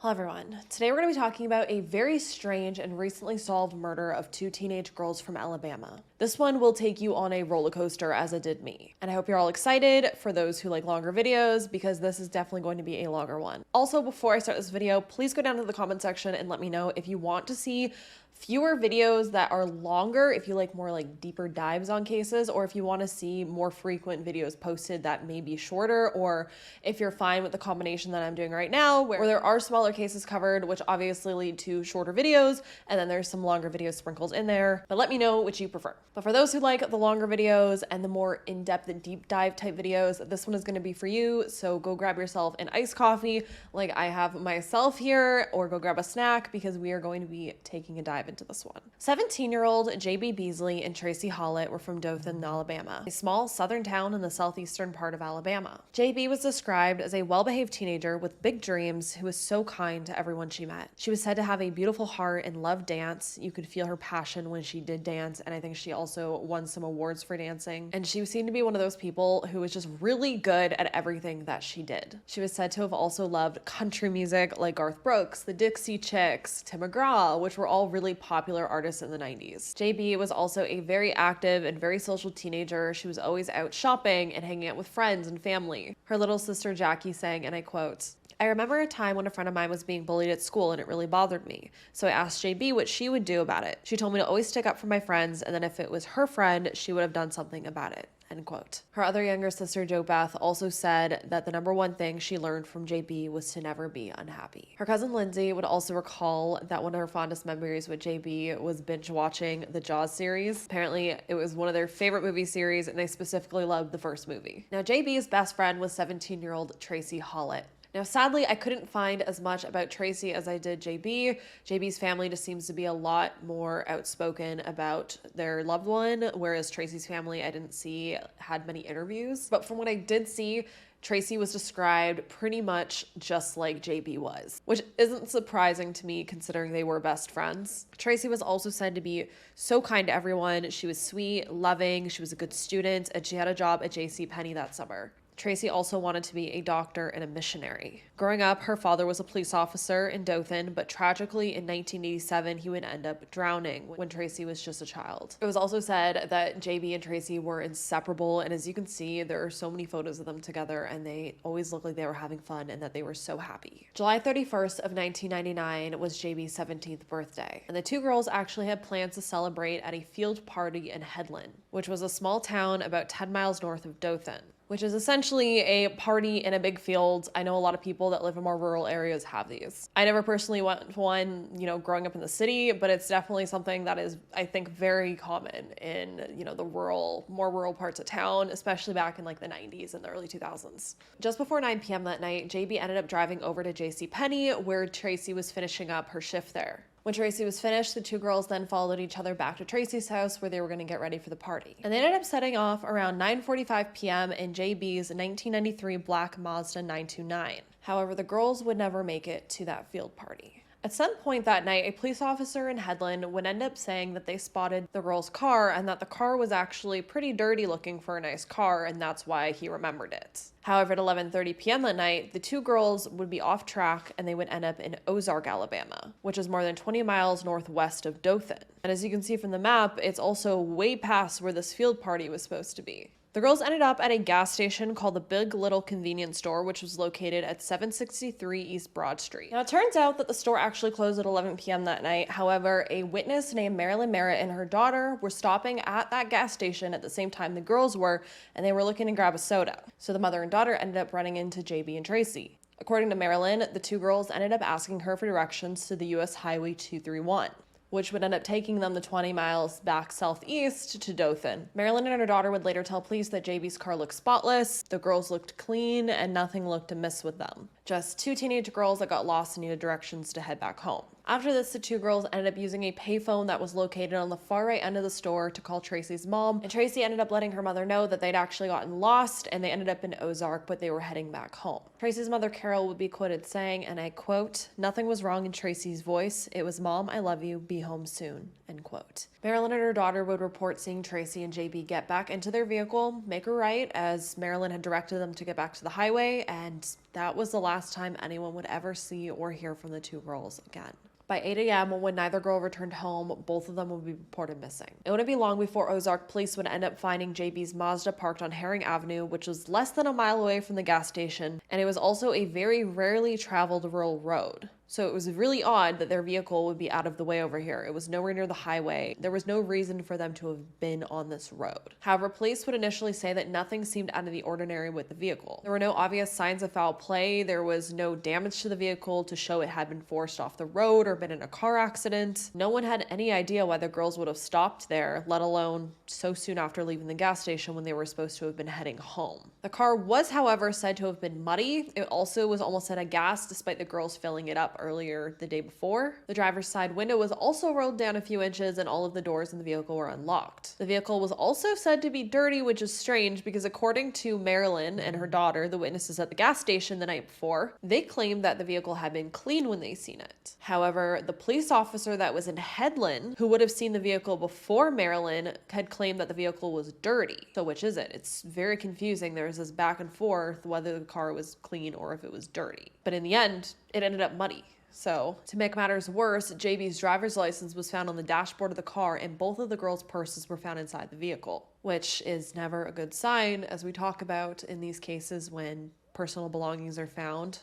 Hello everyone. Today we're going to be talking about a very strange and recently solved murder of two teenage girls from Alabama. This one will take you on a roller coaster as it did me. And I hope you're all excited for those who like longer videos because this is definitely going to be a longer one. Also, before I start this video, please go down to the comment section and let me know if you want to see fewer videos that are longer, if you like more like deeper dives on cases, or if you want to see more frequent videos posted that may be shorter, or if you're fine with the combination that I'm doing right now, where there are smaller cases covered, which obviously lead to shorter videos, and then there's some longer videos sprinkled in there. But let me know which you prefer. But for those who like the longer videos and the more in-depth and deep dive type videos, this one is going to be for you. So go grab yourself an iced coffee like I have myself here, or go grab a snack because we are going to be taking a dive into this one. 17-year-old J.B. Beasley and Tracie Hawlett were from Dothan, Alabama, a small southern town in the southeastern part of Alabama. J.B. was described as a well-behaved teenager with big dreams who was so kind to everyone she met. She was said to have a beautiful heart and love dance. You could feel her passion when she did dance, and I think she also won some awards for dancing. And she seemed to be one of those people who was just really good at everything that she did. She was said to have also loved country music like Garth Brooks, the Dixie Chicks, Tim McGraw, which were all really popular artists in the 90s. J.B. was also a very active and very social teenager. She was always out shopping and hanging out with friends and family. Her little sister Jackie sang, and I quote, "I remember a time when a friend of mine was being bullied at school and it really bothered me. So I asked JB what she would do about it. She told me to always stick up for my friends, and then if it was her friend, she would have done something about it." End quote. Her other younger sister, Jo Beth, also said that the number one thing she learned from JB was to never be unhappy. Her cousin Lindsay would also recall that one of her fondest memories with JB was binge watching the Jaws series. Apparently, it was one of their favorite movie series, and they specifically loved the first movie. Now, JB's best friend was 17-year-old Tracie Hawlett. Now, sadly, I couldn't find as much about Tracie as I did JB. JB's family just seems to be a lot more outspoken about their loved one, whereas Tracie's family I didn't see had many interviews. But from what I did see, Tracie was described pretty much just like JB was, which isn't surprising to me considering they were best friends. Tracie was also said to be so kind to everyone. She was sweet, loving, she was a good student, and she had a job at JCPenney that summer. Tracie also wanted to be a doctor and a missionary. Growing up, her father was a police officer in Dothan, but tragically in 1987, he would end up drowning when Tracie was just a child. It was also said that JB and Tracie were inseparable, and as you can see, there are so many photos of them together, and they always looked like they were having fun and that they were so happy. July 31st of 1999 was JB's 17th birthday, and the two girls actually had plans to celebrate at a field party in Headland, which was a small town about 10 miles north of Dothan, which is essentially a party in a big field. I know a lot of people that live in more rural areas have these. I never personally went to one, growing up in the city, but it's definitely something that is, I think, very common in, the more rural parts of town, especially back in like the 90s and the early 2000s. Just before 9 p.m. that night, JB ended up driving over to JCPenney where Tracie was finishing up her shift there. When Tracie was finished, the two girls then followed each other back to Tracie's house where they were going to get ready for the party. And they ended up setting off around 9:45 p.m. in JB's 1993 black Mazda 929. However, the girls would never make it to that field party. At some point that night, a police officer in Headland would end up saying that they spotted the girl's car and that the car was actually pretty dirty looking for a nice car, and that's why he remembered it. However, at 11:30 p.m. that night, the two girls would be off track and they would end up in Ozark, Alabama, which is more than 20 miles northwest of Dothan. And as you can see from the map, it's also way past where this field party was supposed to be. The girls ended up at a gas station called the Big Little Convenience Store, which was located at 763 East Broad Street. Now, it turns out that the store actually closed at 11 p.m. that night. However, a witness named Marilyn Merritt and her daughter were stopping at that gas station at the same time the girls were, and they were looking to grab a soda. So the mother and daughter ended up running into JB and Tracie. According to Marilyn, the two girls ended up asking her for directions to the U.S. Highway 231. Which would end up taking them the 20 miles back southeast to Dothan. Marilyn and her daughter would later tell police that JB's car looked spotless, the girls looked clean, and nothing looked amiss with them. Just two teenage girls that got lost and needed directions to head back home. After this, the two girls ended up using a payphone that was located on the far right end of the store to call Tracie's mom, and Tracie ended up letting her mother know that they'd actually gotten lost and they ended up in Ozark, but they were heading back home. Tracie's mother, Carol, would be quoted saying, and I quote, "Nothing was wrong in Tracie's voice. It was, 'Mom, I love you. Be home soon.'" End quote. Marilyn and her daughter would report seeing Tracie and JB get back into their vehicle, make a right, as Marilyn had directed them to get back to the highway, and that was the last last time anyone would ever see or hear from the two girls again. By 8 a.m., when neither girl returned home, both of them would be reported missing. It wouldn't be long before Ozark police would end up finding JB's Mazda parked on Herring Avenue, which was less than a mile away from the gas station, and it was also a very rarely traveled rural road. So it was really odd that their vehicle would be out of the way over here. It was nowhere near the highway. There was no reason for them to have been on this road. However, police would initially say that nothing seemed out of the ordinary with the vehicle. There were no obvious signs of foul play. There was no damage to the vehicle to show it had been forced off the road or been in a car accident. No one had any idea why the girls would have stopped there, let alone so soon after leaving the gas station when they were supposed to have been heading home. The car was, however, said to have been muddy. It also was almost out of gas despite the girls filling it up earlier the day before. The driver's side window was also rolled down a few inches and all of the doors in the vehicle were unlocked. The vehicle was also said to be dirty, which is strange because according to Marilyn and her daughter, the witnesses at the gas station the night before, they claimed that the vehicle had been clean when they seen it. However, the police officer that was in Headland, who would have seen the vehicle before Marilyn, had claimed that the vehicle was dirty. So which is it? It's very confusing. There's this back and forth whether the car was clean or if it was dirty. But in the end, it ended up muddy. So, to make matters worse, JB's driver's license was found on the dashboard of the car and both of the girls' purses were found inside the vehicle, which is never a good sign, as we talk about in these cases when personal belongings are found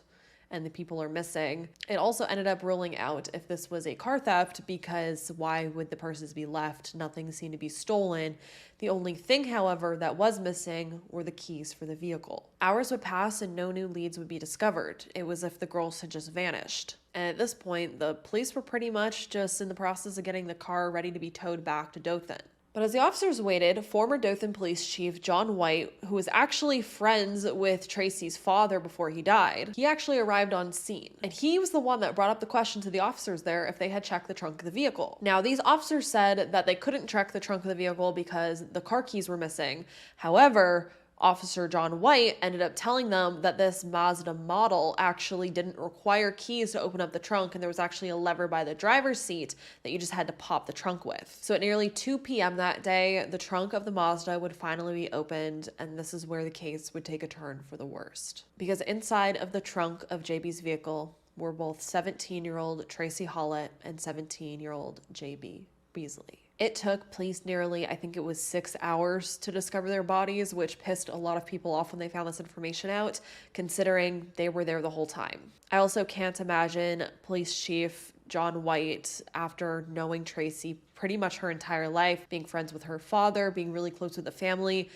and the people are missing. It also ended up ruling out if this was a car theft because why would the purses be left? Nothing seemed to be stolen. The only thing, however, that was missing were the keys for the vehicle. Hours would pass and no new leads would be discovered. It was as if the girls had just vanished. And at this point, the police were pretty much just in the process of getting the car ready to be towed back to Dothan. But as the officers waited, former Dothan Police Chief John White, who was actually friends with Tracie's father before he died, he actually arrived on scene. And he was the one that brought up the question to the officers there if they had checked the trunk of the vehicle. Now, these officers said that they couldn't check the trunk of the vehicle because the car keys were missing. However, Officer John White ended up telling them that this Mazda model actually didn't require keys to open up the trunk, and there was actually a lever by the driver's seat that you just had to pop the trunk with. So at nearly 2 p.m. that day, the trunk of the Mazda would finally be opened, and this is where the case would take a turn for the worst. Because inside of the trunk of JB's vehicle were both 17-year-old Tracie Hawlett and 17-year-old J.B. Beasley. It took police nearly, I think it was 6 hours to discover their bodies, which pissed a lot of people off when they found this information out, considering they were there the whole time. I also can't imagine Police Chief John White, after knowing Tracie pretty much her entire life, being friends with her father, being really close with the family,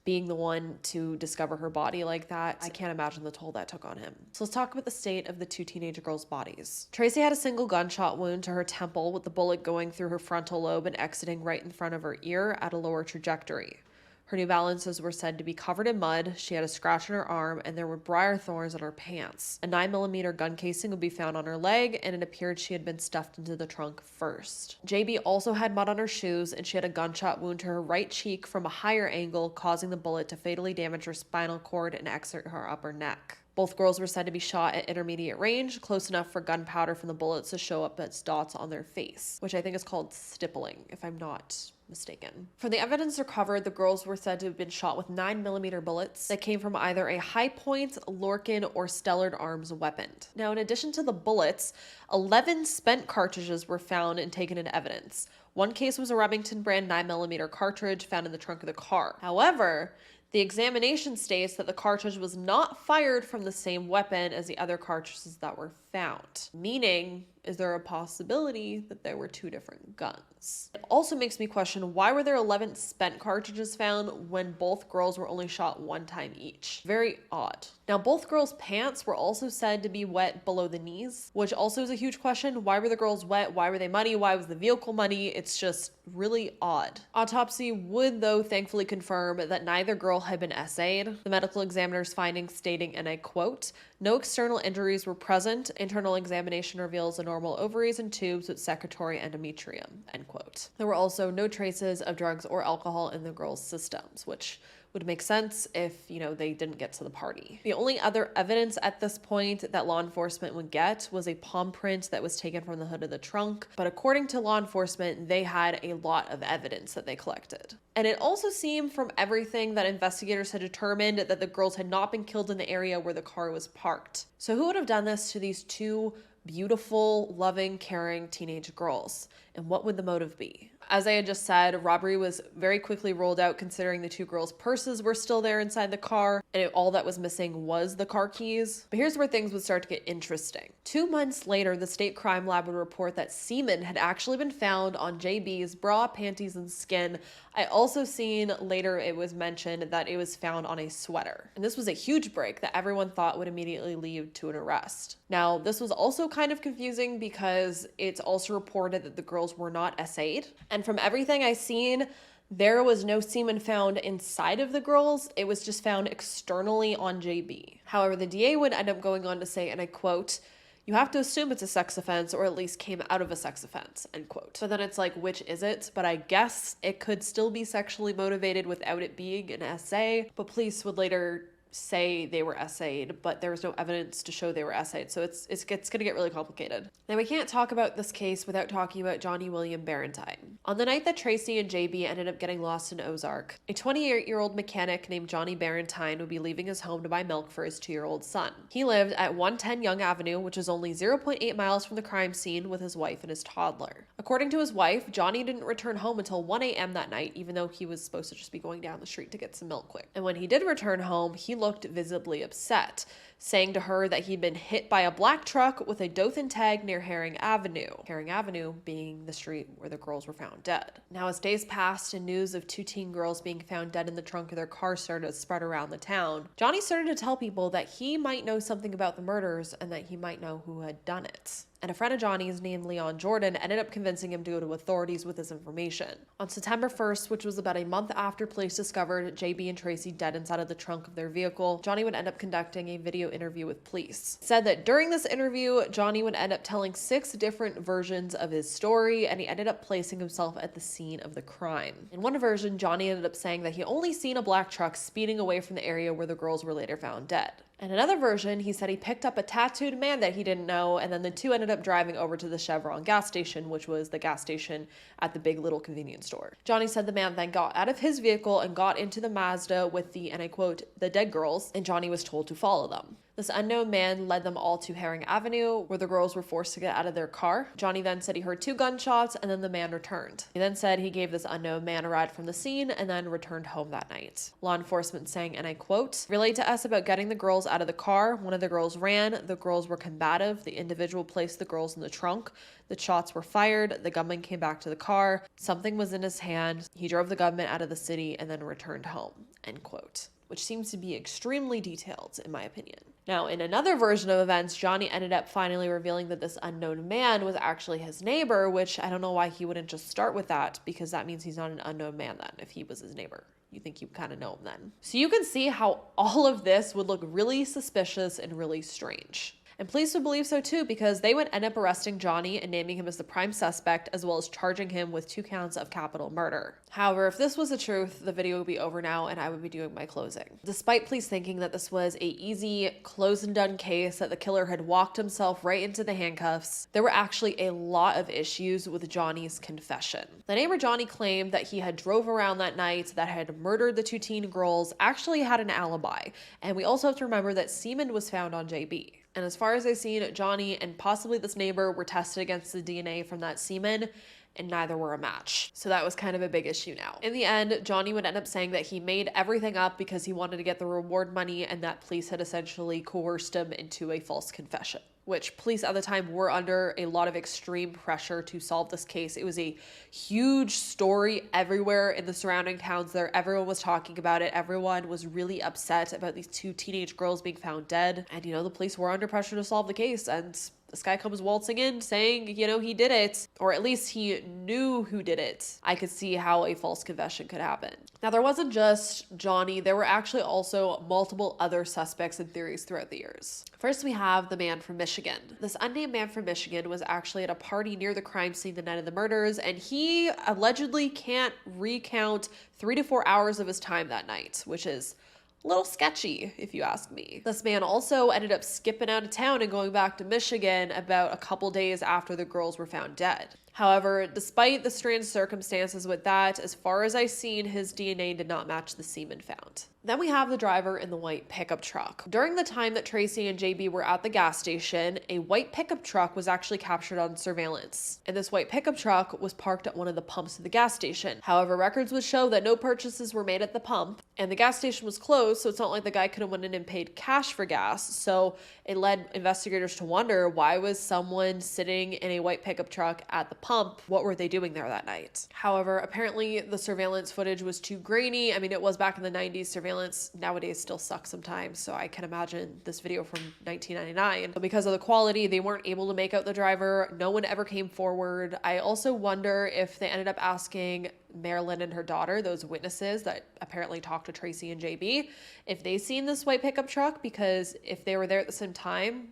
being the one to discover her body like that. I can't imagine the toll that took on him. So let's talk about the state of the two teenage girls' bodies. Tracie had a single gunshot wound to her temple with the bullet going through her frontal lobe and exiting right in front of her ear at a lower trajectory. Her New Balances were said to be covered in mud, she had a scratch on her arm, and there were briar thorns on her pants. A 9mm gun casing would be found on her leg, and it appeared she had been stuffed into the trunk first. JB also had mud on her shoes, and she had a gunshot wound to her right cheek from a higher angle, causing the bullet to fatally damage her spinal cord and exit her upper neck. Both girls were said to be shot at intermediate range, close enough for gunpowder from the bullets to show up as dots on their face, which I think is called stippling, if I'm not mistaken. For the evidence recovered, the girls were said to have been shot with 9mm bullets that came from either a High Point, Lorcan, or Stellard Arms weapon. Now, in addition to the bullets, 11 spent cartridges were found and taken into evidence. One case was a Remington brand 9mm cartridge found in the trunk of the car. However, the examination states that the cartridge was not fired from the same weapon as the other cartridges that were found. Meaning, is there a possibility that there were two different guns? It also makes me question, why were there 11 spent cartridges found when both girls were only shot one time each? Very odd. Now, both girls' pants were also said to be wet below the knees, which also is a huge question. Why were the girls wet? Why were they muddy? Why was the vehicle muddy? It's just really odd. Autopsy would, though, thankfully confirm that neither girl had been essayed. The medical examiner's findings stating, and I quote, "No external injuries were present. Internal examination reveals a normal ovaries and tubes with secretory endometrium," end quote. There were also no traces of drugs or alcohol in the girls' systems, which would make sense if, they didn't get to the party. The only other evidence at this point that law enforcement would get was a palm print that was taken from the hood of the trunk. But according to law enforcement, they had a lot of evidence that they collected. And it also seemed from everything that investigators had determined that the girls had not been killed in the area where the car was parked. So who would have done this to these two beautiful, loving, caring teenage girls? And what would the motive be? As I had just said, robbery was very quickly rolled out considering the two girls' purses were still there inside the car, and all that was missing was the car keys. But here's where things would start to get interesting. 2 months later, the state crime lab would report that semen had actually been found on JB's bra, panties, and skin. I also seen later it was mentioned that it was found on a sweater. And this was a huge break that everyone thought would immediately lead to an arrest. Now, this was also kind of confusing because it's also reported that the girls were not SA'd. And from everything I seen, there was no semen found inside of the girls. It was just found externally on JB. However, the DA would end up going on to say, and I quote, "You have to assume it's a sex offense or at least came out of a sex offense," end quote. So then it's like, which is it? But I guess it could still be sexually motivated without it being an SA. But police would later say they were SA'd, but there was no evidence to show they were SA'd. So it's going to get really complicated. Now, we can't talk about this case without talking about Johnny William Barentine. On the night that Tracie and J.B. ended up getting lost in Ozark, a 28-year-old mechanic named Johnny Barentine would be leaving his home to buy milk for his 2-year-old son. He lived at 110 Young Avenue, which is only 0.8 miles from the crime scene, with his wife and his toddler. According to his wife, Johnny didn't return home until 1 a.m. that night, even though he was supposed to just be going down the street to get some milk quick. And when he did return home, he looked visibly upset, saying to her that he'd been hit by a black truck with a Dothan tag near Herring Avenue. Herring Avenue being the street where the girls were found dead. Now, as days passed and news of 2 teen girls being found dead in the trunk of their car started to spread around the town, Johnny started to tell people that he might know something about the murders and that he might know who had done it. And a friend of Johnny's named Leon Jordan ended up convincing him to go to authorities with this information. On September 1st, which was about a month after police discovered JB and Tracie dead inside of the trunk of their vehicle, Johnny would end up conducting a video interview with police. It said that during this interview, Johnny would end up telling 6 different versions of his story, and he ended up placing himself at the scene of the crime. In one version, Johnny ended up saying that he only seen a black truck speeding away from the area where the girls were later found dead. In another version, he said he picked up a tattooed man that he didn't know, and then the two ended up driving over to the Chevron gas station, which was the gas station at the Big Little convenience store. Johnny said the man then got out of his vehicle and got into the Mazda with the, and I quote, "the dead girls," and Johnny was told to follow them. This unknown man led them all to Herring Avenue, where the girls were forced to get out of their car. Johnny then said he heard 2 gunshots, and then the man returned. He then said he gave this unknown man a ride from the scene and then returned home that night. Law enforcement saying, and I quote, "Relayed to us about getting the girls out of the car. One of the girls ran. The girls were combative. The individual placed the girls in the trunk. The shots were fired. The gunman came back to the car. Something was in his hand. He drove the gunman out of the city and then returned home," end quote. Which seems to be extremely detailed, in my opinion. Now, in another version of events, Johnny ended up finally revealing that this unknown man was actually his neighbor, which I don't know why he wouldn't just start with that, because that means he's not an unknown man then, if he was his neighbor. You think you kind of know him then. So you can see how all of this would look really suspicious and really strange. And police would believe so too, because they would end up arresting Johnny and naming him as the prime suspect, as well as charging him with 2 counts of capital murder. However, if this was the truth, the video would be over now and I would be doing my closing. Despite police thinking that this was a easy, close and done case, that the killer had walked himself right into the handcuffs, there were actually a lot of issues with Johnny's confession. The neighbor Johnny claimed that he had drove around that night, that had murdered the 2 teen girls, actually had an alibi. And we also have to remember that semen was found on JB. And as far as I've seen, Johnny and possibly this neighbor were tested against the DNA from that semen, and neither were a match. So that was kind of a big issue now. In the end, Johnny would end up saying that he made everything up because he wanted to get the reward money and that police had essentially coerced him into a false confession, which police at the time were under a lot of extreme pressure to solve this case. It was a huge story everywhere in the surrounding towns there. Everyone was talking about it. Everyone was really upset about these 2 teenage girls being found dead. And, the police were under pressure to solve the case, and this guy comes waltzing in saying, you know, he did it, or at least he knew who did it, I could see how a false confession could happen. Now, there wasn't just Johnny, there were actually also multiple other suspects and theories throughout the years. First, we have the man from Michigan. This unnamed man from Michigan was actually at a party near the crime scene the night of the murders, and he allegedly can't recount 3 to 4 hours of his time that night, which is a little sketchy, if you ask me. This man also ended up skipping out of town and going back to Michigan about a couple days after the girls were found dead. However, despite the strange circumstances with that, as far as I've seen, his DNA did not match the semen found. Then we have the driver in the white pickup truck. During the time that Tracie and J.B. were at the gas station, a white pickup truck was actually captured on surveillance. And this white pickup truck was parked at one of the pumps of the gas station. However, records would show that no purchases were made at the pump, and the gas station was closed, so it's not like the guy could have went in and paid cash for gas. So it led investigators to wonder, why was someone sitting in a white pickup truck at the pump? What were they doing there that night? However, apparently the surveillance footage was too grainy. I mean, it was back in the 90s. Surveillance nowadays still sucks sometimes, so I can imagine this video from 1999. But because of the quality, they weren't able to make out the driver. No one ever came forward. I also wonder if they ended up asking Marilyn and her daughter, those witnesses that apparently talked to Tracie and J.B., if they seen this white pickup truck, because if they were there at the same time,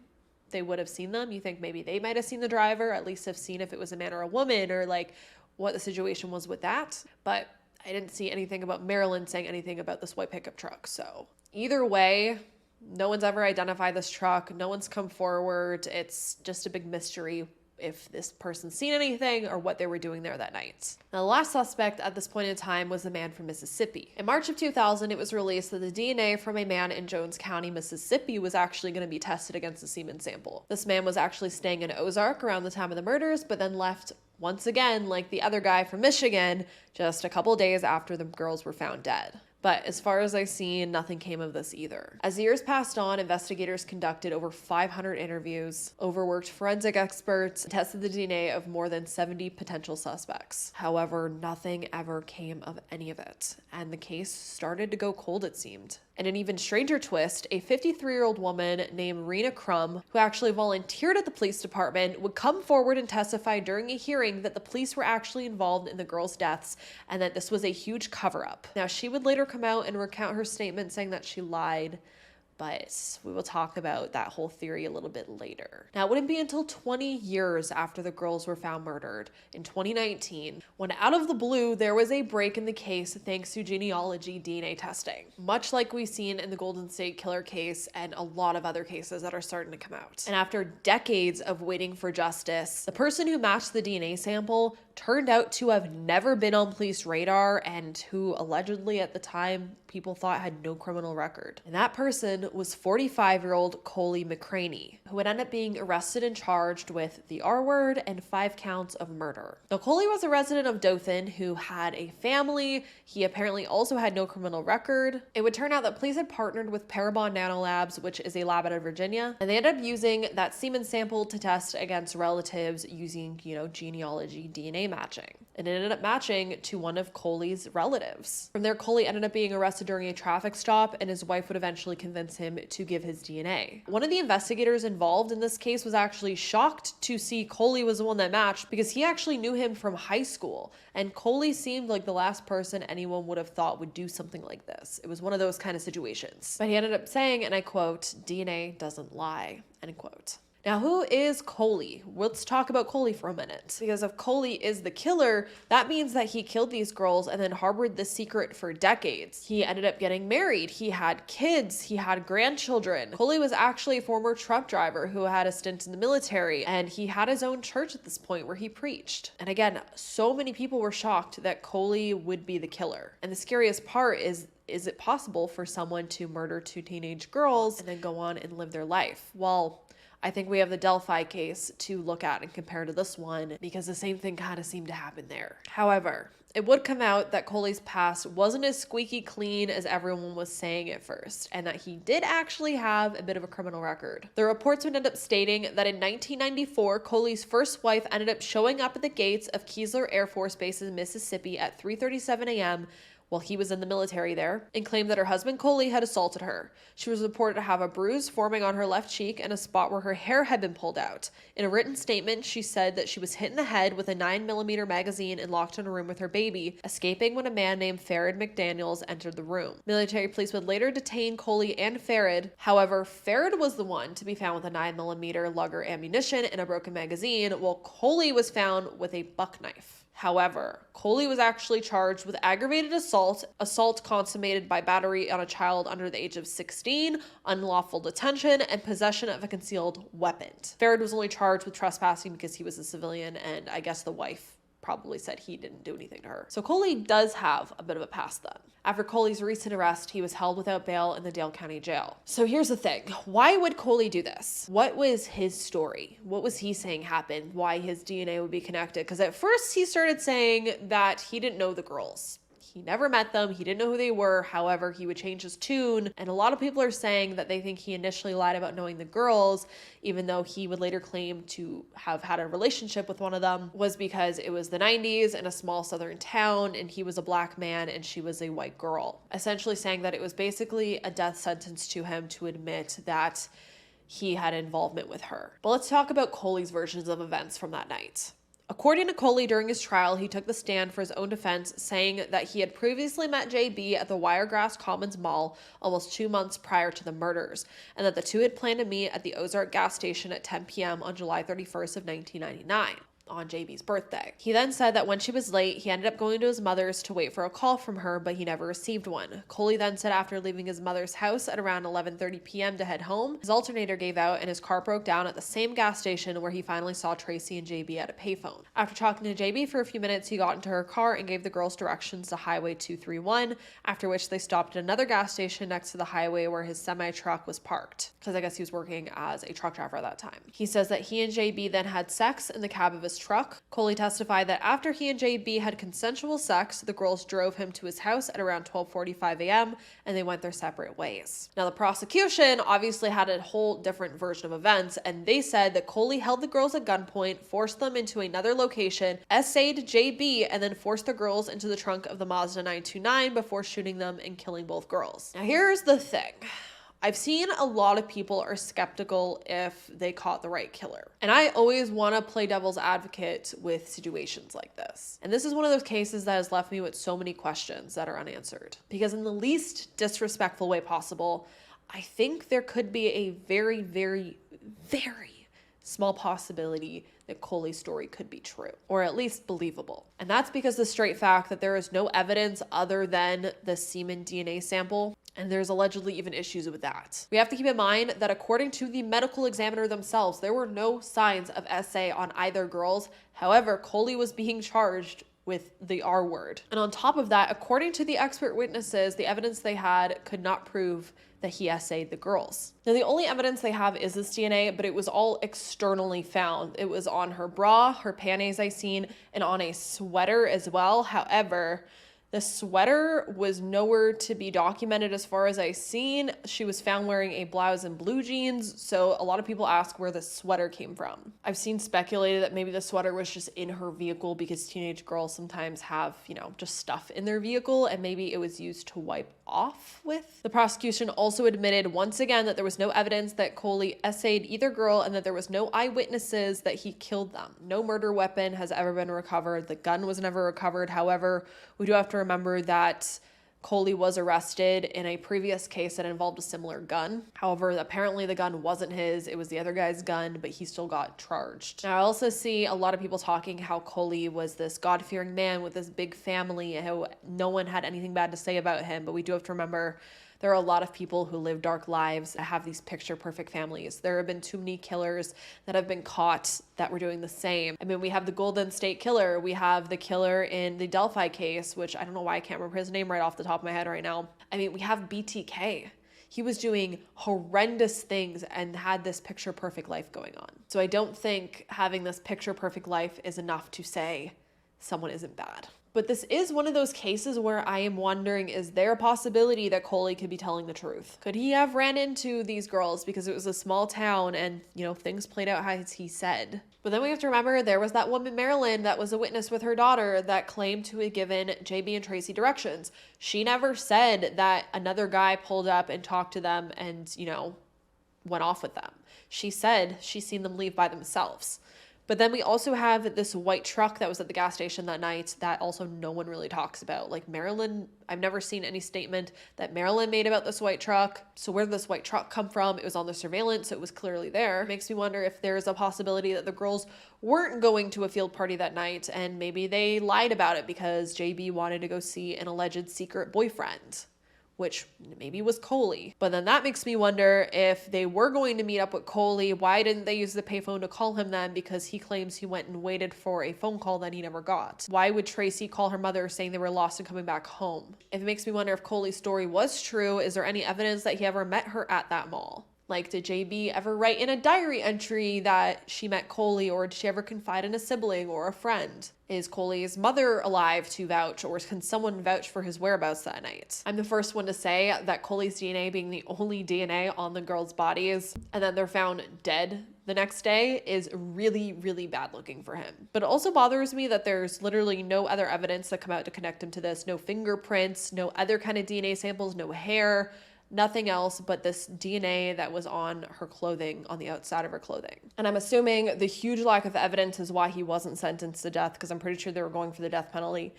they would have seen them. You think maybe they might have seen the driver, at least have seen if it was a man or a woman, or like what the situation was with that. But I didn't see anything about Marilyn saying anything about this white pickup truck. So either way, no one's ever identified this truck. No one's come forward. It's just a big mystery if this person's seen anything or what they were doing there that night. Now, the last suspect at this point in time was the man from Mississippi. In March of 2000, it was released that the DNA from a man in Jones County, Mississippi was actually going to be tested against the semen sample. This man was actually staying in Ozark around the time of the murders, but then left once again, like the other guy from Michigan, just a couple days after the girls were found dead. But as far as I've seen, nothing came of this either. As the years passed on, investigators conducted over 500 interviews, overworked forensic experts, and tested the DNA of more than 70 potential suspects. However, nothing ever came of any of it, and the case started to go cold, it seemed. In an even stranger twist, a 53-year-old woman named Rena Crum, who actually volunteered at the police department, would come forward and testify during a hearing that the police were actually involved in the girls' deaths and that this was a huge cover-up. Now, she would later come out and recount her statement saying that she lied, but we will talk about that whole theory a little bit later. Now, it wouldn't be until 20 years after the girls were found murdered, in 2019, when out of the blue, there was a break in the case thanks to genealogy DNA testing, much like we've seen in the Golden State Killer case and a lot of other cases that are starting to come out. And after decades of waiting for justice, the person who matched the DNA sample turned out to have never been on police radar and who allegedly at the time people thought had no criminal record. And that person was 45-year-old Coley McCraney, who would end up being arrested and charged with the R word and 5 counts of murder. Now, Coley was a resident of Dothan who had a family. He apparently also had no criminal record. It would turn out that police had partnered with Parabon Nanolabs, which is a lab out of Virginia, and they ended up using that semen sample to test against relatives using, genealogy DNA matching. And it ended up matching to one of Coley's relatives. From there, Coley ended up being arrested during a traffic stop, and his wife would eventually convince him to give his DNA. One of the investigators involved in this case was actually shocked to see Coley was the one that matched because he actually knew him from high school, and Coley seemed like the last person anyone would have thought would do something like this. It was one of those kind of situations. But he ended up saying, and I quote, "DNA doesn't lie," end quote. Now, who is Coley? Let's talk about Coley for a minute. Because if Coley is the killer, that means that he killed these girls and then harbored the secret for decades. He ended up getting married. He had kids. He had grandchildren. Coley was actually a former truck driver who had a stint in the military, and he had his own church at this point where he preached. And again, so many people were shocked that Coley would be the killer. And the scariest part is it possible for someone to murder 2 teenage girls and then go on and live their life? Well, I think we have the Delphi case to look at and compare to this one because the same thing kind of seemed to happen there. However, it would come out that Coley's past wasn't as squeaky clean as everyone was saying at first, and that he did actually have a bit of a criminal record. The reports would end up stating that in 1994, Coley's first wife ended up showing up at the gates of Keesler Air Force Base in Mississippi at 3:37 a.m. while he was in the military there, and claimed that her husband Coley had assaulted her. She was reported to have a bruise forming on her left cheek and a spot where her hair had been pulled out. In a written statement, she said that she was hit in the head with a 9mm magazine and locked in a room with her baby, escaping when a man named Farid McDaniels entered the room. Military police would later detain Coley and Farid. However, Farid was the one to be found with a 9mm Luger ammunition and a broken magazine, while Coley was found with a buck knife. However, Coley was actually charged with aggravated assault, assault consummated by battery on a child under the age of 16, unlawful detention, and possession of a concealed weapon. Farid was only charged with trespassing because he was a civilian, and I guess the wife probably said he didn't do anything to her. So Coley does have a bit of a past then. After Coley's recent arrest, he was held without bail in the Dale County Jail. So here's the thing. Why would Coley do this? What was his story? What was he saying happened? Why his DNA would be connected? Because at first he started saying that he didn't know the girls. He never met them. He didn't know who they were. However, he would change his tune. And a lot of people are saying that they think he initially lied about knowing the girls, even though he would later claim to have had a relationship with one of them, was because it was the 90s in a small southern town and he was a black man and she was a white girl. Essentially saying that it was basically a death sentence to him to admit that he had involvement with her. But let's talk about Coley's versions of events from that night. According to Coley, during his trial, he took the stand for his own defense, saying that he had previously met J.B. at the Wiregrass Commons Mall almost 2 months prior to the murders, and that the two had planned to meet at the Ozark gas station at 10 p.m. on July 31st of 1999. On J.B.'s birthday. He then said that when she was late, he ended up going to his mother's to wait for a call from her, but he never received one. Coley then said after leaving his mother's house at around 11:30 p.m. to head home, his alternator gave out and his car broke down at the same gas station where he finally saw Tracie and J.B. at a payphone. After talking to J.B. for a few minutes, he got into her car and gave the girls directions to Highway 231, after which they stopped at another gas station next to the highway where his semi-truck was parked, because I guess he was working as a truck driver at that time. He says that he and J.B. then had sex in the cab of his truck. Coley testified that after he and J.B. had consensual sex, the girls drove him to his house at around 12:45 a.m. and they went their separate ways. Now, the prosecution obviously had a whole different version of events, and they said that Coley held the girls at gunpoint, forced them into another location, essayed J.B., and then forced the girls into the trunk of the Mazda 929 before shooting them and killing both girls. Now, here's the thing. I've seen a lot of people are skeptical if they caught the right killer. And I always want to play devil's advocate with situations like this. And this is one of those cases that has left me with so many questions that are unanswered. Because in the least disrespectful way possible, I think there could be a very, very, very small possibility that Coley's story could be true, or at least believable. And that's because the straight fact that there is no evidence other than the semen DNA sample, and there's allegedly even issues with that. We have to keep in mind that according to the medical examiner themselves, there were no signs of SA on either girls. However, Coley was being charged with the R word. And on top of that, according to the expert witnesses, the evidence they had could not prove that he SA'd the girls. Now, the only evidence they have is this DNA, but it was all externally found. It was on her bra, her panties I seen, and on a sweater as well. However, the sweater was nowhere to be documented as far as I seen. She was found wearing a blouse and blue jeans, so a lot of people ask where the sweater came from. I've seen speculated that maybe the sweater was just in her vehicle because teenage girls sometimes have, just stuff in their vehicle, and maybe it was used to wipe off with. The prosecution also admitted once again that there was no evidence that Coley SA'd either girl and that there was no eyewitnesses that he killed them. No murder weapon has ever been recovered. The gun was never recovered. However, we do have to remember that Coley was arrested in a previous case that involved a similar gun. However, apparently the gun wasn't his, it was the other guy's gun, but he still got charged. Now, I also see a lot of people talking how Coley was this God-fearing man with this big family and how no one had anything bad to say about him, but we do have to remember there are a lot of people who live dark lives that have these picture-perfect families. There have been too many killers that have been caught that were doing the same. I mean, we have the Golden State Killer. We have the killer in the Delphi case, which I don't know why I can't remember his name right off the top of my head right now. I mean, we have BTK. He was doing horrendous things and had this picture-perfect life going on. So I don't think having this picture-perfect life is enough to say someone isn't bad. But this is one of those cases where I am wondering, is there a possibility that Coley could be telling the truth? Could he have ran into these girls because it was a small town and, things played out as he said? But then we have to remember there was that woman, Marilyn, that was a witness with her daughter that claimed to have given JB and Tracie directions. She never said that another guy pulled up and talked to them and, went off with them. She said she's seen them leave by themselves. But then we also have this white truck that was at the gas station that night that also no one really talks about. Like Marilyn, I've never seen any statement that Marilyn made about this white truck. So where did this white truck come from? It was on the surveillance, so it was clearly there. It makes me wonder if there's a possibility that the girls weren't going to a field party that night and maybe they lied about it because JB wanted to go see an alleged secret boyfriend, which maybe was Coley. But then that makes me wonder if they were going to meet up with Coley, why didn't they use the payphone to call him then? Because he claims he went and waited for a phone call that he never got. Why would Tracie call her mother saying they were lost and coming back home? If it makes me wonder if Coley's story was true, is there any evidence that he ever met her at that mall? Like, did JB ever write in a diary entry that she met Coley, or did she ever confide in a sibling or a friend? Is Coley's mother alive to vouch, or can someone vouch for his whereabouts that night? I'm the first one to say that Coley's DNA being the only DNA on the girls' bodies, and then they're found dead the next day, is really, really bad looking for him. But it also bothers me that there's literally no other evidence that come out to connect him to this. No fingerprints, no other kind of DNA samples, no hair, nothing else but this DNA that was on her clothing, on the outside of her clothing. And I'm assuming the huge lack of evidence is why he wasn't sentenced to death, because I'm pretty sure they were going for the death penalty.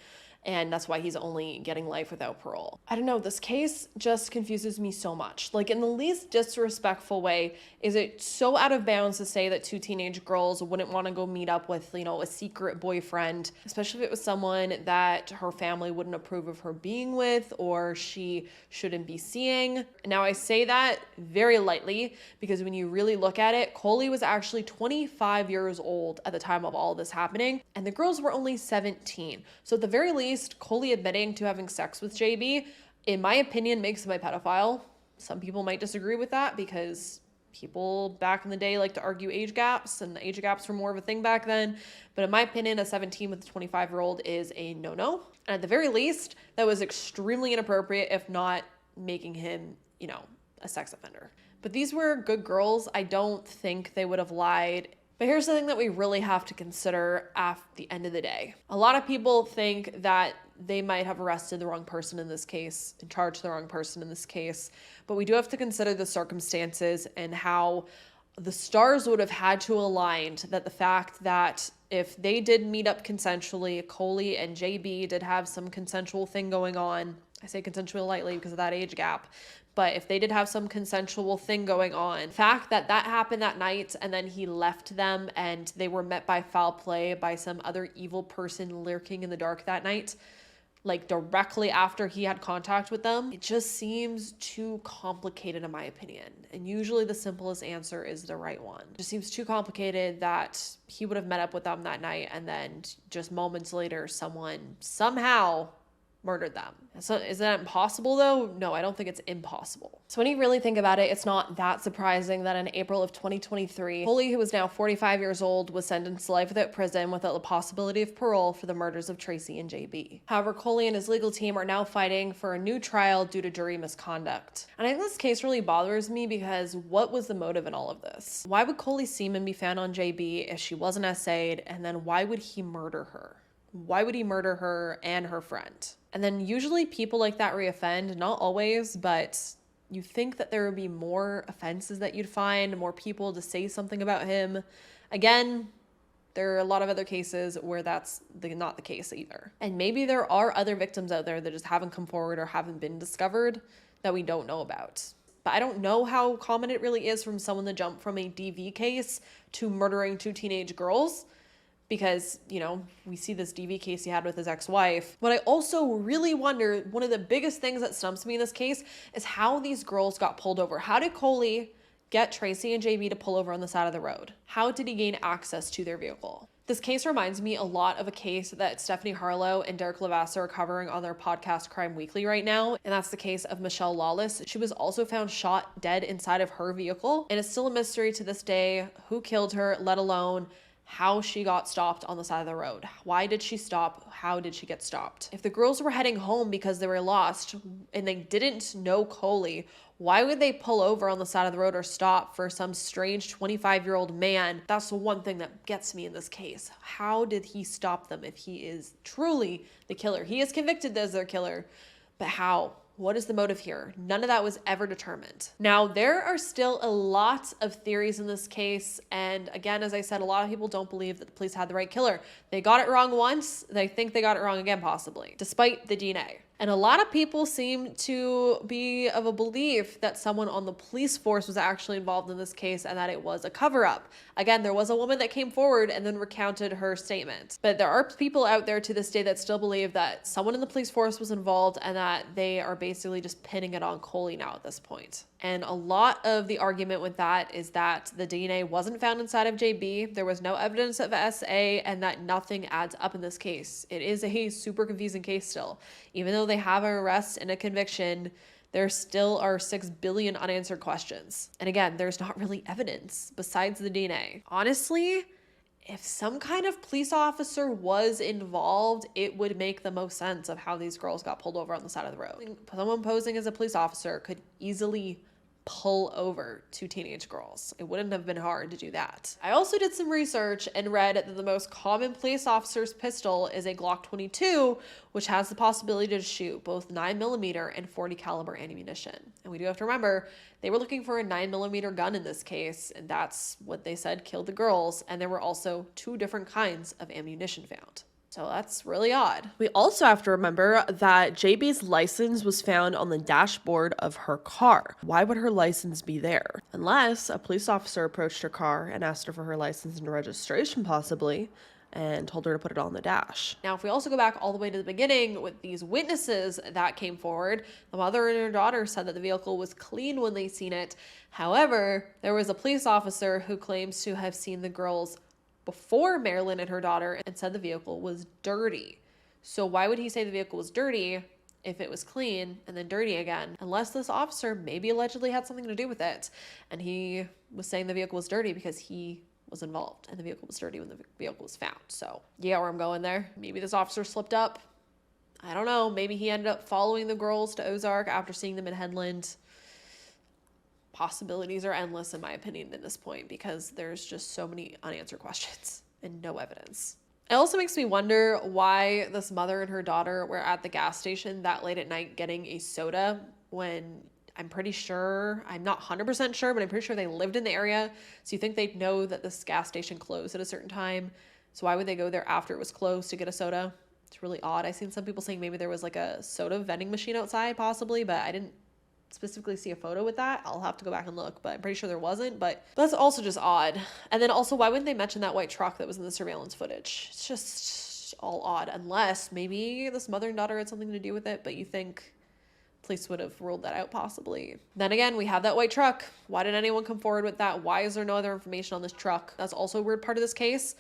And that's why he's only getting life without parole. I don't know, this case just confuses me so much. Like, in the least disrespectful way, is it so out of bounds to say that two teenage girls wouldn't want to go meet up with, a secret boyfriend, especially if it was someone that her family wouldn't approve of her being with or she shouldn't be seeing. Now, I say that very lightly because when you really look at it, Coley was actually 25 years old at the time of all this happening, and the girls were only 17. So at the very least, Coley admitting to having sex with JB, in my opinion, makes him a pedophile. Some people might disagree with that because people back in the day like to argue age gaps, and the age gaps were more of a thing back then. But in my opinion, a 17 with a 25-year-old is a no-no. And at the very least, that was extremely inappropriate, if not making him, a sex offender. But these were good girls. I don't think they would have lied. But here's the thing that we really have to consider at the end of the day. A lot of people think that they might have arrested the wrong person in this case and charged the wrong person in this case. But we do have to consider the circumstances and how the stars would have had to align, that the fact that if they did meet up consensually, Coley and JB did have some consensual thing going on. I say consensual lightly because of that age gap. But if they did have some consensual thing going on, the fact that that happened that night and then he left them and they were met by foul play by some other evil person lurking in the dark that night, like directly after he had contact with them, it just seems too complicated in my opinion. And usually the simplest answer is the right one. It just seems too complicated that he would have met up with them that night and then just moments later someone somehow murdered them. So is that impossible though? No, I don't think it's impossible. So when you really think about it, it's not that surprising that in April of 2023, Coley, who was now 45 years old, was sentenced to life without prison without the possibility of parole for the murders of Tracie and J.B. However, Coley and his legal team are now fighting for a new trial due to jury misconduct. And I think this case really bothers me because what was the motive in all of this? Why would Coley's semen be found on J.B. if she wasn't essayed? And then why would he murder her? Why would he murder her and her friend? And then usually people like that reoffend, not always, but you think that there would be more offenses that you'd find, more people to say something about him. Again, there are a lot of other cases where that's not the case either. And maybe there are other victims out there that just haven't come forward or haven't been discovered that we don't know about. But I don't know how common it really is from someone to jump from a DV case to murdering two teenage girls. Because, we see this DV case he had with his ex-wife. But I also really wonder, one of the biggest things that stumps me in this case is how these girls got pulled over. How did Coley get Tracie and J.B. to pull over on the side of the road? How did he gain access to their vehicle? This case reminds me a lot of a case that Stephanie Harlow and Derek Levasseur are covering on their podcast Crime Weekly right now, and that's the case of Michelle Lawless. She was also found shot dead inside of her vehicle, and it's still a mystery to this day who killed her, let alone how she got stopped on the side of the road. Why did she stop? How did she get stopped? If the girls were heading home because they were lost and they didn't know Coley, why would they pull over on the side of the road or stop for some strange 25-year-old man? That's the one thing that gets me in this case. How did he stop them if he is truly the killer? He is convicted as their killer, but how? What is the motive here? None of that was ever determined. Now, there are still a lot of theories in this case. And again, as I said, a lot of people don't believe that the police had the right killer. They got it wrong once. They think they got it wrong again, possibly, despite the DNA. And a lot of people seem to be of a belief that someone on the police force was actually involved in this case and that it was a cover-up. Again, there was a woman that came forward and then recounted her statement. But there are people out there to this day that still believe that someone in the police force was involved and that they are basically just pinning it on Coley now at this point. And a lot of the argument with that is that the DNA wasn't found inside of JB, there was no evidence of SA, and that nothing adds up in this case. It is a super confusing case still. Even though they have an arrest and a conviction, there still are 6 billion unanswered questions. And again, there's not really evidence besides the DNA. Honestly, if some kind of police officer was involved, it would make the most sense of how these girls got pulled over on the side of the road. Someone posing as a police officer could easily pull over 2 teenage girls. It wouldn't have been hard to do that. I also did some research and read that the most common police officer's pistol is a Glock 22, which has the possibility to shoot both 9mm and 40 caliber ammunition. And we do have to remember, they were looking for a 9mm gun in this case, and that's what they said killed the girls. And there were also 2 different kinds of ammunition found. So that's really odd. We also have to remember that JB's license was found on the dashboard of her car. Why would her license be there? Unless a police officer approached her car and asked her for her license and registration possibly, and told her to put it on the dash. Now, if we also go back all the way to the beginning with these witnesses that came forward, the mother and her daughter said that the vehicle was clean when they seen it. However, there was a police officer who claims to have seen the girls before Marilyn and her daughter and said the vehicle was dirty. So why would he say the vehicle was dirty if it was clean and then dirty again? Unless this officer maybe allegedly had something to do with it. And he was saying the vehicle was dirty because he was involved and the vehicle was dirty when the vehicle was found. So you get where I'm going there. Maybe this officer slipped up. I don't know. Maybe he ended up following the girls to Ozark after seeing them in Headland. Possibilities are endless in my opinion at this point because there's just so many unanswered questions and no evidence. It also makes me wonder why this mother and her daughter were at the gas station that late at night getting a soda when I'm pretty sure, I'm not 100% sure, but I'm pretty sure they lived in the area. So you think they'd know that this gas station closed at a certain time. So why would they go there after it was closed to get a soda? It's really odd. I've seen some people saying maybe there was like a soda vending machine outside possibly, but I didn't specifically see a photo with that. I'll have to go back and look, but I'm pretty sure there wasn't, but that's also just odd. And then also, why wouldn't they mention that white truck that was in the surveillance footage? It's just all odd, unless maybe this mother and daughter had something to do with it, but you think police would have ruled that out possibly. Then again, we have that white truck. Why did anyone come forward with that? Why is there no other information on this truck? That's also a weird part of this case.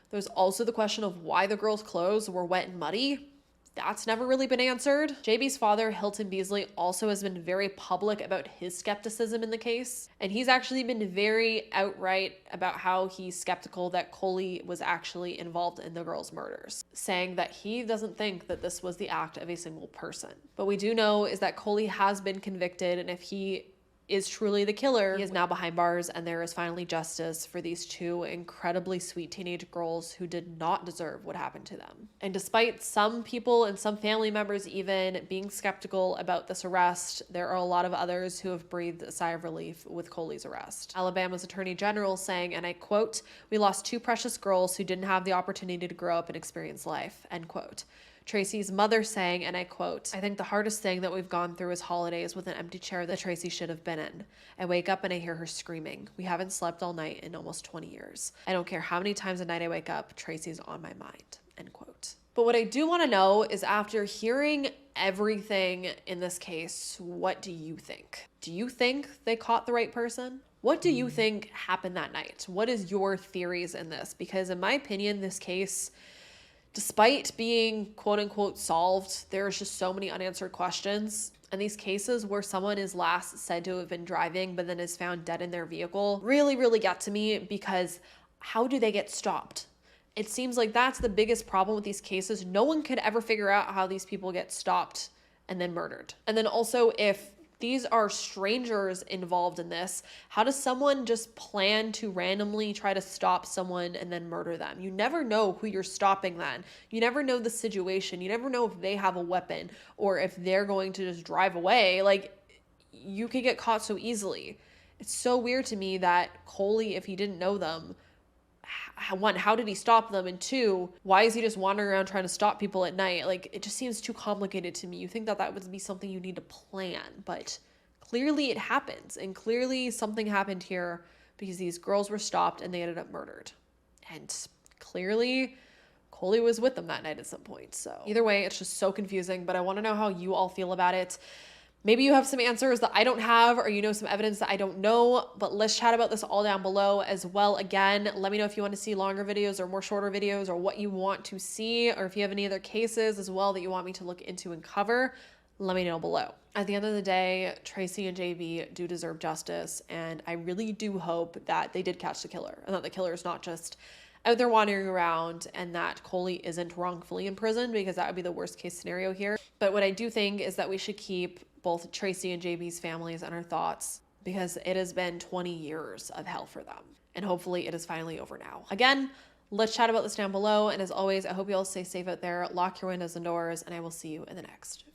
There's also the question of why the girls' clothes were wet and muddy. That's never really been answered. JB's father, Hilton Beasley, also has been very public about his skepticism in the case. And he's actually been very outright about how he's skeptical that Coley was actually involved in the girls' murders, saying that he doesn't think that this was the act of a single person. But we do know is that Coley has been convicted, and if he is truly the killer, he is now behind bars, and there is finally justice for these 2 incredibly sweet teenage girls who did not deserve what happened to them. And despite some people and some family members even being skeptical about this arrest, there are a lot of others who have breathed a sigh of relief with Coley's arrest. Alabama's Attorney General saying, and I quote, "We lost 2 precious girls who didn't have the opportunity to grow up and experience life," end quote. Tracie's mother saying, and I quote, "I think the hardest thing that we've gone through is holidays with an empty chair that Tracie should have been in. I wake up and I hear her screaming. We haven't slept all night in almost 20 years. I don't care how many times a night I wake up, Tracie's on my mind," end quote. But what I do want to know is, after hearing everything in this case, what do you think? Do you think they caught the right person? What do you think happened that night? What is your theories in this? Because in my opinion, this case, despite being quote unquote solved, there's just so many unanswered questions. And these cases where someone is last said to have been driving but then is found dead in their vehicle really, really get to me, because how do they get stopped? It seems like that's the biggest problem with these cases. No one could ever figure out how these people get stopped and then murdered. And then also, if these are strangers involved in this, how does someone just plan to randomly try to stop someone and then murder them? You never know who you're stopping then. You never know the situation. You never know if they have a weapon or if they're going to just drive away. Like, you could get caught so easily. It's so weird to me that Coley, if he didn't know them, one, how did he stop them? And two, why is he just wandering around trying to stop people at night? Like, it just seems too complicated to me. You think that that would be something you need to plan, but clearly it happens. And clearly something happened here because these girls were stopped and they ended up murdered. And clearly Coley was with them that night at some point. So either way, it's just so confusing, but I want to know how you all feel about it. Maybe you have some answers that I don't have, or you know some evidence that I don't know, but let's chat about this all down below as well. Again, let me know if you want to see longer videos or more shorter videos, or what you want to see, or if you have any other cases as well that you want me to look into and cover, let me know below. At the end of the day, Tracie and J.B. do deserve justice, and I really do hope that they did catch the killer, and that the killer is not just out there wandering around, and that Coley isn't wrongfully imprisoned, because that would be the worst case scenario here. But what I do think is that we should keep both Tracie and J.B.'s families in our thoughts, because it has been 20 years of hell for them. And hopefully it is finally over now. Again, let's chat about this down below. And as always, I hope you all stay safe out there, lock your windows and doors, and I will see you in the next video.